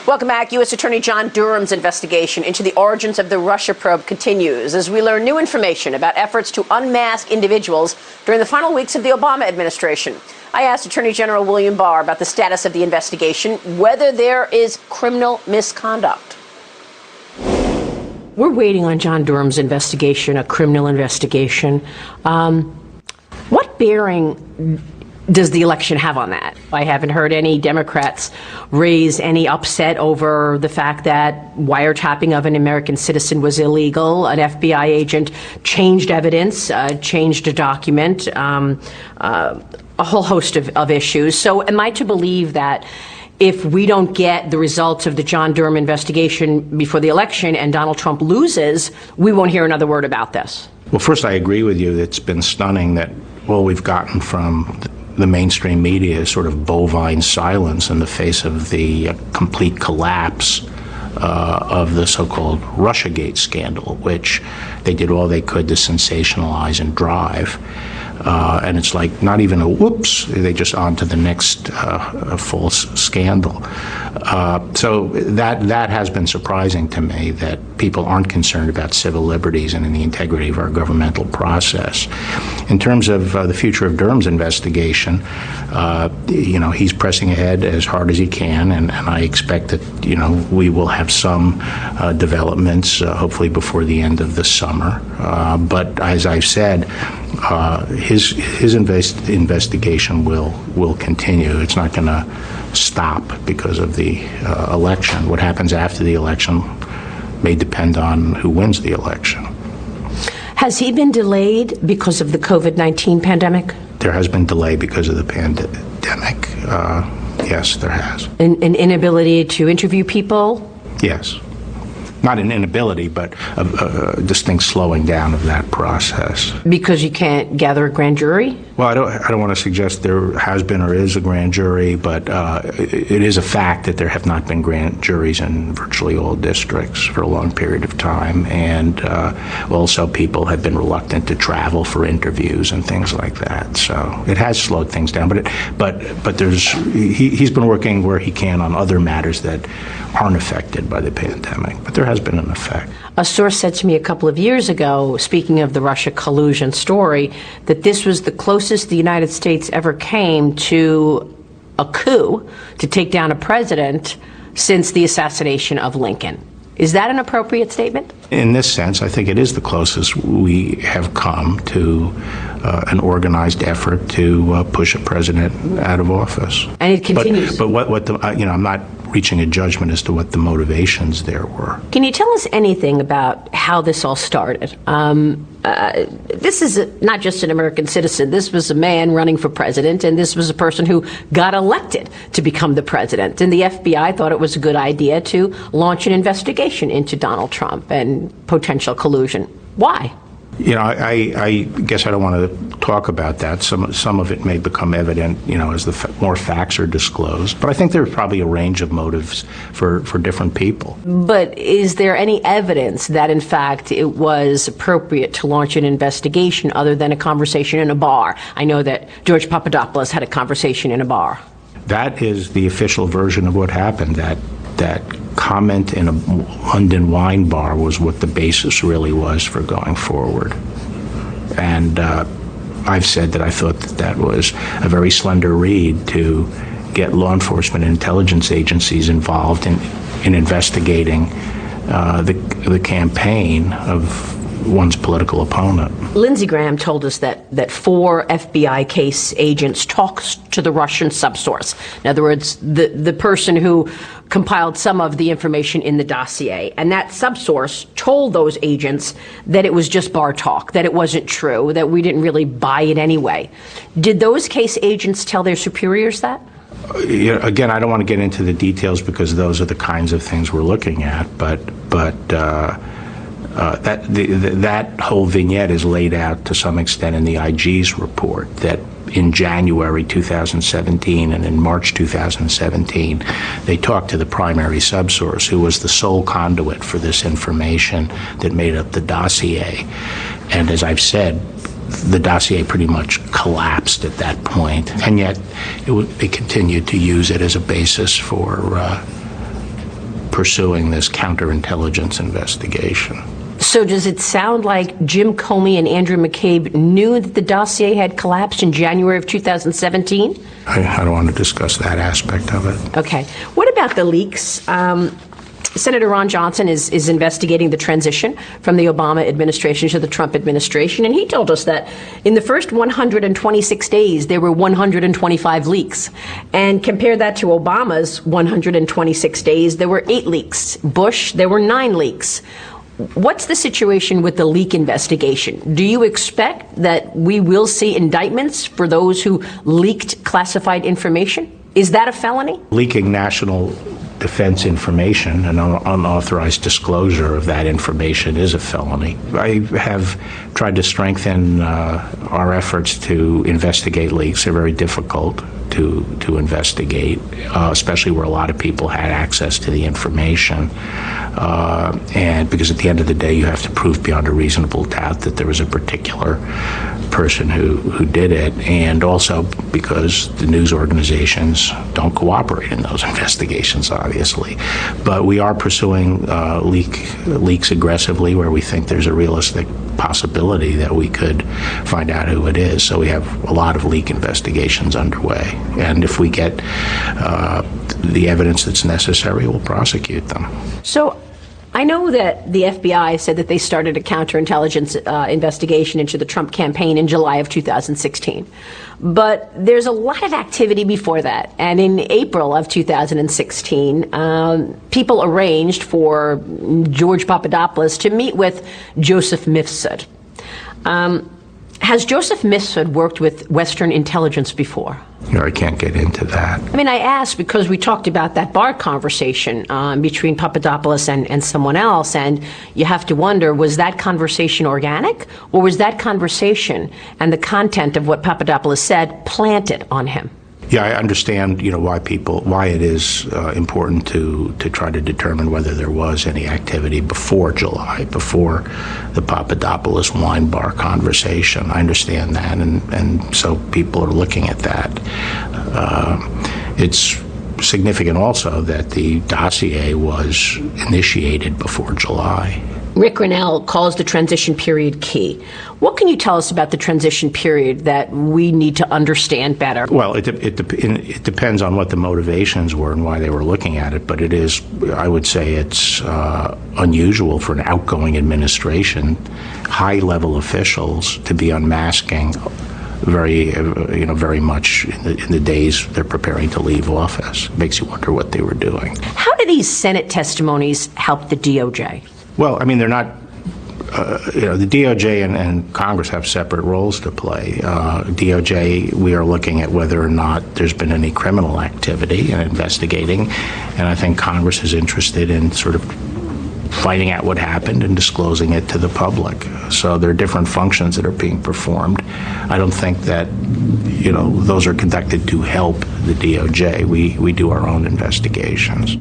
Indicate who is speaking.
Speaker 1: Welcome back. U.S. Attorney John Durham's investigation into the origins of the Russia probe continues as we learn new information about efforts to unmask individuals during the final weeks of the Obama administration. I asked Attorney General William Barr about the status of the investigation, whether there is criminal misconduct. We're waiting on John Durham's investigation, a criminal investigation. What bearing does the election have on that? I haven't heard any Democrats raise any upset over the fact that wiretapping of an American citizen was illegal. An FBI agent changed evidence, changed a document, a whole host of issues. So am I to believe that if we don't get the results of the John Durham investigation before the election and Donald Trump loses, we won't hear another word about this?
Speaker 2: Well, first, I agree with you. It's been stunning that all we've gotten from the mainstream media is sort of bovine silence in the face of the complete collapse of the so-called Russiagate scandal, which they did all they could to sensationalize and drive. And it's like not even a whoops, they just on to the next false scandal. So that has been surprising to me, that people aren't concerned about civil liberties and in the integrity of our governmental process. In terms of the future of Durham's investigation, he's pressing ahead as hard as he can, and I expect that, we will have some developments, hopefully before the end of the summer. But as I've said, his investigation will continue. It's not going to stop because of the election. What happens after the election may depend on who wins the election.
Speaker 1: Has he been delayed because of the COVID-19 pandemic?
Speaker 2: There has been delay because of the pandemic. Yes, there has.
Speaker 1: An inability to interview people?
Speaker 2: Yes. Not an inability, but a distinct slowing down of that process.
Speaker 1: Because you can't gather a grand jury?
Speaker 2: Well, I don't want to suggest there has been or is a grand jury, but it is a fact that there have not been grand juries in virtually all districts for a long period of time, and also people have been reluctant to travel for interviews and things like that. So it has slowed things down, but he's been working where he can on other matters that aren't affected by the pandemic, but there has been an effect.
Speaker 1: A source said to me a couple of years ago, speaking of the Russia collusion story, that this was the closest the United States ever came to a coup to take down a president since the assassination of Lincoln. Is that an appropriate statement?
Speaker 2: In this sense, I think it is the closest we have come to an organized effort to push a president out of office.
Speaker 1: And it continues.
Speaker 2: But I'm not reaching a judgment as to what the motivations there were.
Speaker 1: Can you tell us anything about how this all started? This is not just an American citizen. This was a man running for president, and this was a person who got elected to become the president. And the FBI thought it was a good idea to launch an investigation into Donald Trump and potential collusion. Why?
Speaker 2: I guess I don't want to talk about that. Some of it may become evident, as the more facts are disclosed. But I think there's probably a range of motives for different people.
Speaker 1: But is there any evidence that, in fact, it was appropriate to launch an investigation other than a conversation in a bar? I know that George Papadopoulos had a conversation in a bar.
Speaker 2: That is the official version of what happened. That comment in a London wine bar was what the basis really was for going forward. And I've said that I thought that was a very slender reed to get law enforcement and intelligence agencies involved in investigating the campaign of one's political opponent.
Speaker 1: Lindsey Graham told us that 4 FBI case agents talked to the Russian subsource. In other words, the person who compiled some of the information in the dossier. And that subsource told those agents that it was just bar talk, that it wasn't true, that we didn't really buy it anyway. Did those case agents tell their superiors that?
Speaker 2: Again, I don't want to get into the details because those are the kinds of things we're looking at, but that whole vignette is laid out to some extent in the IG's report, that in January 2017 and in March 2017, they talked to the primary subsource, who was the sole conduit for this information that made up the dossier. And as I've said, the dossier pretty much collapsed at that point, and yet they continued to use it as a basis for pursuing this counterintelligence investigation.
Speaker 1: So does it sound like Jim Comey and Andrew McCabe knew that the dossier had collapsed in January of 2017?
Speaker 2: I don't want to discuss that aspect of it.
Speaker 1: Okay. What about the leaks? Senator Ron Johnson is investigating the transition from the Obama administration to the Trump administration, and he told us that in the first 126 days, there were 125 leaks. And compare that to Obama's 126 days, there were 8 leaks. Bush, there were 9 leaks. What's the situation with the leak investigation? Do you expect that we will see indictments for those who leaked classified information? Is that a felony?
Speaker 2: Leaking national defense information and unauthorized disclosure of that information is a felony. I have tried to strengthen our efforts to investigate leaks. They're very difficult to investigate, especially where a lot of people had access to the information. And because at the end of the day, you have to prove beyond a reasonable doubt that there was a particular person who did it, and also because the news organizations don't cooperate in those investigations, obviously. But we are pursuing leaks aggressively where we think there's a realistic possibility that we could find out who it is. So we have a lot of leak investigations underway. And if we get the evidence that's necessary, we'll prosecute them.
Speaker 1: So I know that the FBI said that they started a counterintelligence investigation into the Trump campaign in July of 2016. But there's a lot of activity before that. And in April of 2016, people arranged for George Papadopoulos to meet with Joseph Mifsud. Has Joseph Mifsud worked with Western intelligence before?
Speaker 2: No, I can't get into that.
Speaker 1: I mean, I asked because we talked about that Barr conversation between Papadopoulos and someone else, and you have to wonder, was that conversation organic, or was that conversation and the content of what Papadopoulos said planted on him?
Speaker 2: Yeah, I understand, why it is important to try to determine whether there was any activity before July, before the Papadopoulos wine bar conversation. I understand that, and so people are looking at that. It's significant also that the dossier was initiated before July.
Speaker 1: Rick Grinnell calls the transition period key. What can you tell us about the transition period that we need to understand better?
Speaker 2: Well, it depends on what the motivations were and why they were looking at it, but it is, I would say it's unusual for an outgoing administration, high-level officials, to be unmasking very much in the days they're preparing to leave office. It makes you wonder what they were doing.
Speaker 1: How do these Senate testimonies help the DOJ?
Speaker 2: Well, I mean, they're not, the DOJ and Congress have separate roles to play. DOJ, we are looking at whether or not there's been any criminal activity and investigating, and I think Congress is interested in sort of finding out what happened and disclosing it to the public. So there are different functions that are being performed. I don't think that, those are conducted to help the DOJ. We do our own investigations.